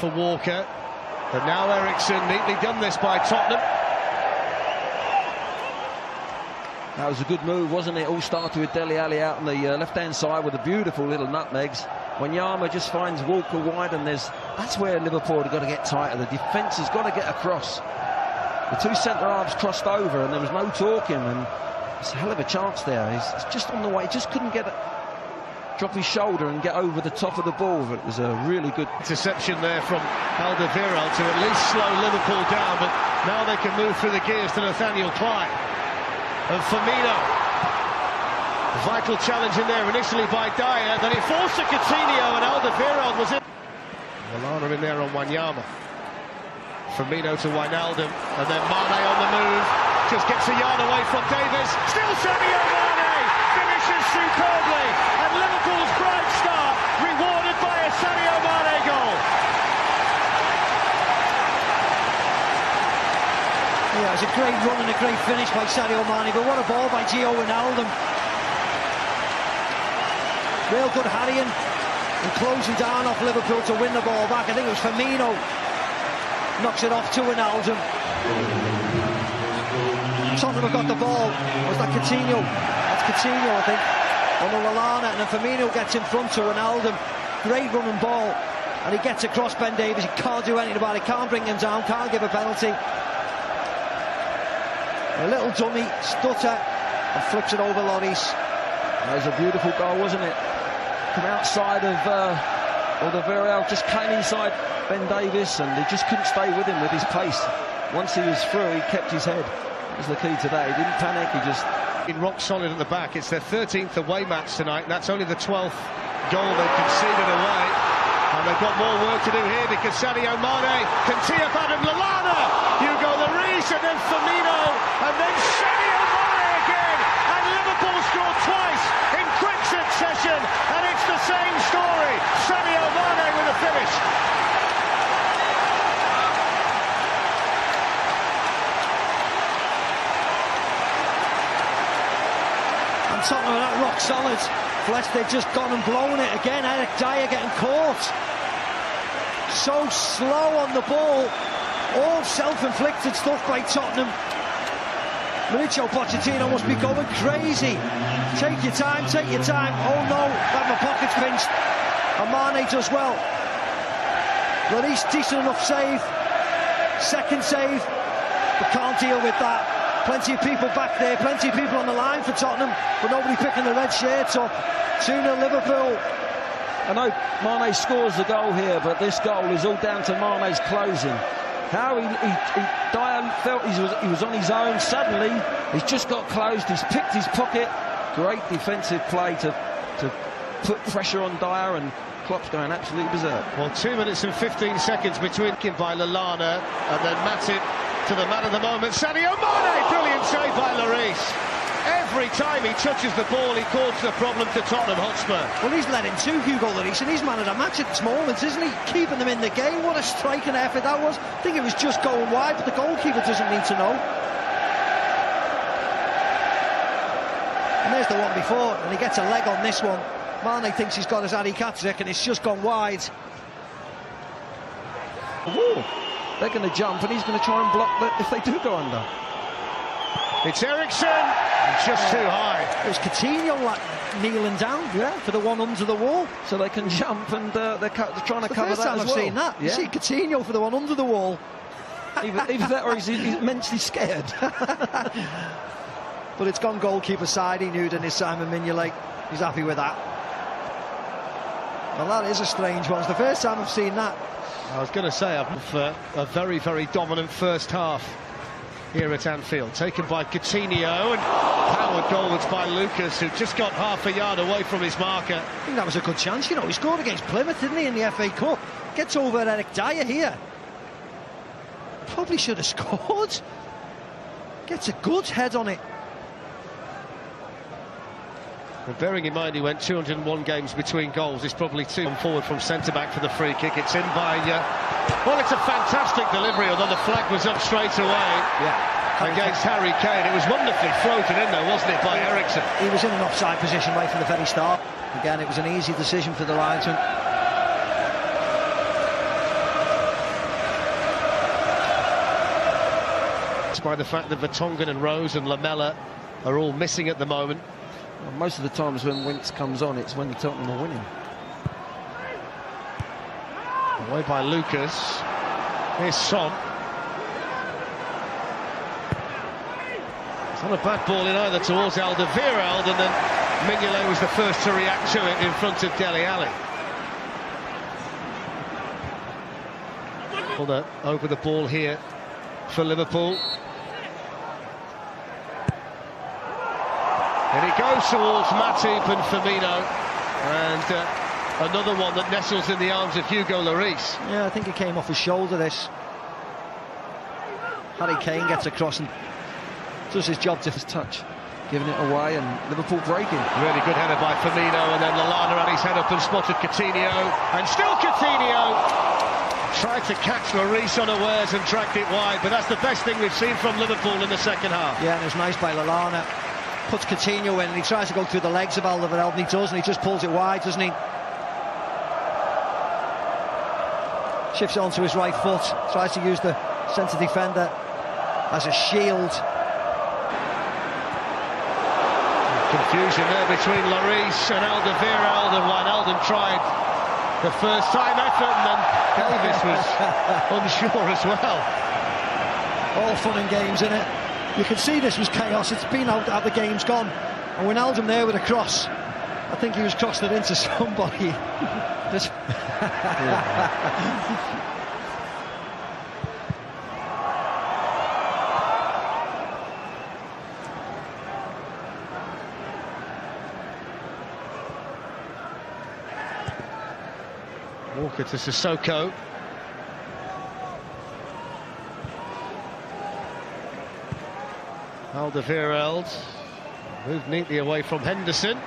for Walker. But now Eriksson, neatly done this by Tottenham. That was a good move, wasn't it? All started with Dele Alli out on the left-hand side with the beautiful little nutmegs. Wanyama just finds Walker wide, and that's where Liverpool have got to get tighter. The defence has got to get across. The two centre-halves crossed over, and there was no talking, and it's a hell of a chance there. He's just on the way, just couldn't drop his shoulder and get over the top of the ball. But it was a really good interception there from Alderweireld to at least slow Liverpool down, but now they can move through the gears to Nathaniel Clyne. And Firmino, vital challenge in there initially by Dyer, then it forced to Coutinho, and Alderweireld was in. Lallana in there on Wanyama. Firmino to Wijnaldum, and then Mane on the move, just gets a yard away from Davis, still Sadio Mane, finishes superbly, and Liverpool's bright start rewarded by a Sadio Mane goal. Yeah, it was a great run and a great finish by Sadio Mane, but what a ball by Gio Wijnaldum. Real good harrying and closing down off Liverpool to win the ball back. I think it was Firmino knocks it off to Wijnaldum. Tottenham have got the ball. Was that Coutinho? That's Coutinho, I think, on the Lallana, and then Firmino gets in front to Wijnaldum. Great running ball, and he gets across Ben Davies. He can't do anything about it, can't bring him down, can't give a penalty. A little dummy stutter and flips it over Lloris. That was a beautiful goal, wasn't it? Come outside of Alderweireld, just came inside Ben Davies, and he just couldn't stay with him with his pace. Once he was through, he kept his head. That was the key to that. He didn't panic, he just... In rock solid at the back. It's their 13th away match tonight, and that's only the 12th goal they've conceded away. And they've got more work to do here, because Sadio Mane can tee up Adam Lallana, Hugo Lloris, and then Firmino, and then Sadio Mane again, and Liverpool scored twice in quick succession, and it's the same story. Sadio Mane with a finish. And Tottenham are that rock solid. Flesh, they've just gone and blown it again. Eric Dyer getting caught. So slow on the ball. All self-inflicted stuff by Tottenham. Mauricio Pochettino must be going crazy. Take your time, take your time. Oh no, that my pocket's pinched. And Mane does well. Lloris, decent enough save. Second save, but can't deal with that. Plenty of people back there, plenty of people on the line for Tottenham, but nobody picking the red shirts up. 2-0 Liverpool. I know Mane scores the goal here, but this goal is all down to Mane's closing. How Dyer felt he was on his own. Suddenly, he's just got closed. He's picked his pocket. Great defensive play to put pressure on Dyer, and Klopp's going absolutely berserk. Well, 2 minutes and 15 seconds between by Lallana, and then Matip to the man of the moment, Sadio Mane. Brilliant save by Lloris. Every time he touches the ball, he causes the problem to Tottenham Hotspur. Well, he's led in two, Hugo Lloris, and he's man of the match at this moment, isn't he? Keeping them in the game. What a striking effort that was. I think it was just going wide, but the goalkeeper doesn't need to know. And there's the one before, and he gets a leg on this one. Mane thinks he's got his Adi Katrick, and it's just gone wide. Ooh, they're going to jump, and he's going to try and block if they do go under. It's Eriksson, just too high. It was Coutinho kneeling down, yeah, for the one under the wall. So they can jump, and they're trying to cover that as well. First time I've seen that. Yeah. You see Coutinho for the one under the wall. Either that, or he's immensely scared. But it's gone goalkeeper side. He knew it in his Simon Mignolet. He's happy with that. Well, that is a strange one. It's the first time I've seen that. I was going to say, a very, very dominant first half here at Anfield, taken by Coutinho, and powered goalwards by Lucas, who just got half a yard away from his marker. I think that was a good chance, you know. He scored against Plymouth, didn't he, in the FA Cup? Gets over Eric Dyer here. Probably should have scored. Gets a good head on it. Well, bearing in mind he went 201 games between goals, it's probably two forward from centre-back for the free kick. It's in by... well, it's a fantastic delivery, although the flag was up straight away. Yeah. Against Harry Kane. It was wonderfully floated in there, wasn't it, by Eriksson? He was in an offside position right from the very start. Again, it was an easy decision for the linesman. perplexed by the fact that Vertonghen and Rose and Lamela are all missing at the moment. Well, most of the times when Winks comes on, it's when the Tottenham are winning. Away by Lucas. Here's Son. It's not a bad ball in either towards Alderweireld, and then Mignolet was the first to react to it in front of Dele Alli. Over the ball here for Liverpool. And it goes towards Matip and Firmino, and another one that nestles in the arms of Hugo Lloris. Yeah, I think it came off his shoulder, this. Harry Kane gets across and does his job to his touch, giving it away, and Liverpool breaking. Really good header by Firmino, and then Lallana had his head up and spotted Coutinho, and still Coutinho tried to catch Lloris unawares and dragged it wide, but that's the best thing we've seen from Liverpool in the second half. Yeah, and it's nice by Lallana. Puts Coutinho in, and he tries to go through the legs of Alderweireld, and he does, and he just pulls it wide, doesn't he? Shifts it onto his right foot, tries to use the centre defender as a shield. Confusion there between Lloris and Alderweireld, and Wijnaldum tried the first time effort, and then Davis was unsure as well. All fun and games, in it. You can see this was chaos. It's been out how the game's gone. And Wijnaldum there with a cross. I think he was crossing it into somebody. Walker to Sissoko. Alderweireld moved neatly away from Henderson.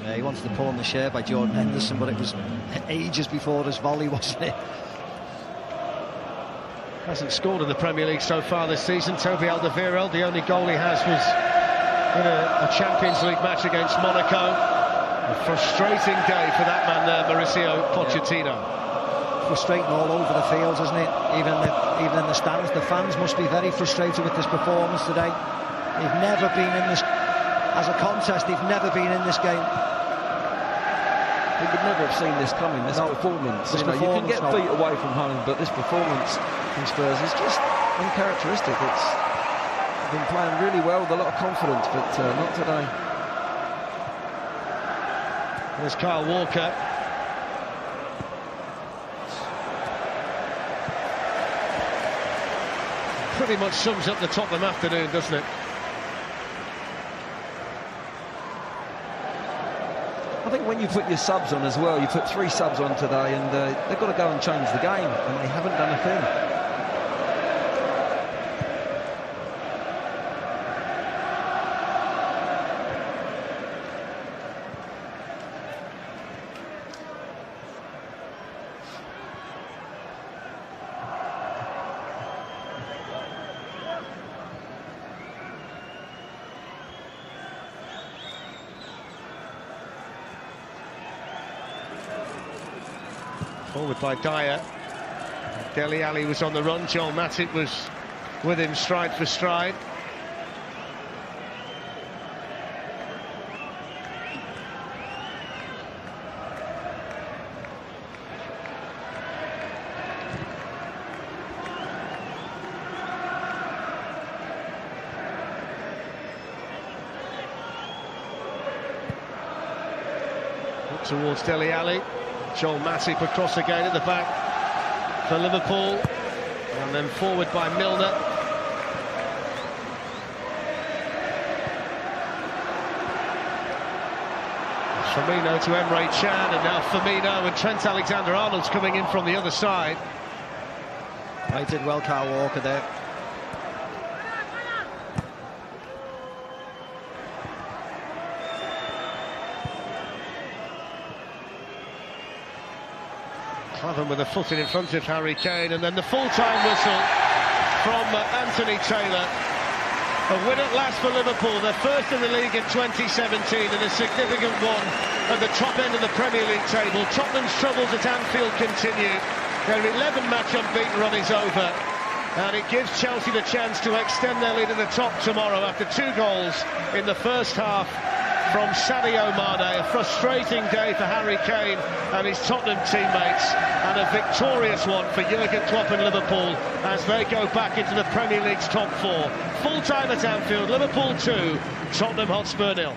Yeah, he wanted to pull on the share by Jordan Henderson, but it was ages before his volley, wasn't it? Hasn't scored in the Premier League so far this season. Toby Alderweireld, the only goal he has was in a Champions League match against Monaco. A frustrating day for that man there, Mauricio Pochettino. Yeah. Frustrating all over the field, isn't it? Even in the stands, the fans must be very frustrated with this performance today. They've never been in this as a contest. They've never been in this game. We would never have seen this coming. This performance. You can get feet away from home, but this performance from Spurs is just uncharacteristic. It's been playing really well with a lot of confidence, but not today. There's Kyle Walker. Pretty much sums up the Tottenham afternoon, doesn't it? I think when you put your subs on as well, you put 3 subs on today, and they've got to go and change the game, and they haven't done a thing. Forward by Dyer. Dele Alli was on the run. Joel Matip was with him stride for stride. Up towards Dele Alli. Joel Matip across again at the back for Liverpool, and then forward by Milner. Firmino to Emre Can, and now Firmino and Trent Alexander-Arnold's coming in from the other side. He did well, Kyle Walker there. Cleven with a foot in front of Harry Kane, and then the full-time whistle from Anthony Taylor. A win at last for Liverpool, their first in the league in 2017, and a significant one at the top end of the Premier League table. Tottenham's troubles at Anfield continue. Their 11-match unbeaten run is over, and it gives Chelsea the chance to extend their lead at the top tomorrow after 2 goals in the first half from Sadio Mane. A frustrating day for Harry Kane and his Tottenham teammates, and a victorious one for Jurgen Klopp and Liverpool as they go back into the Premier League's top 4. Full time at Anfield, Liverpool 2, Tottenham Hotspur 0.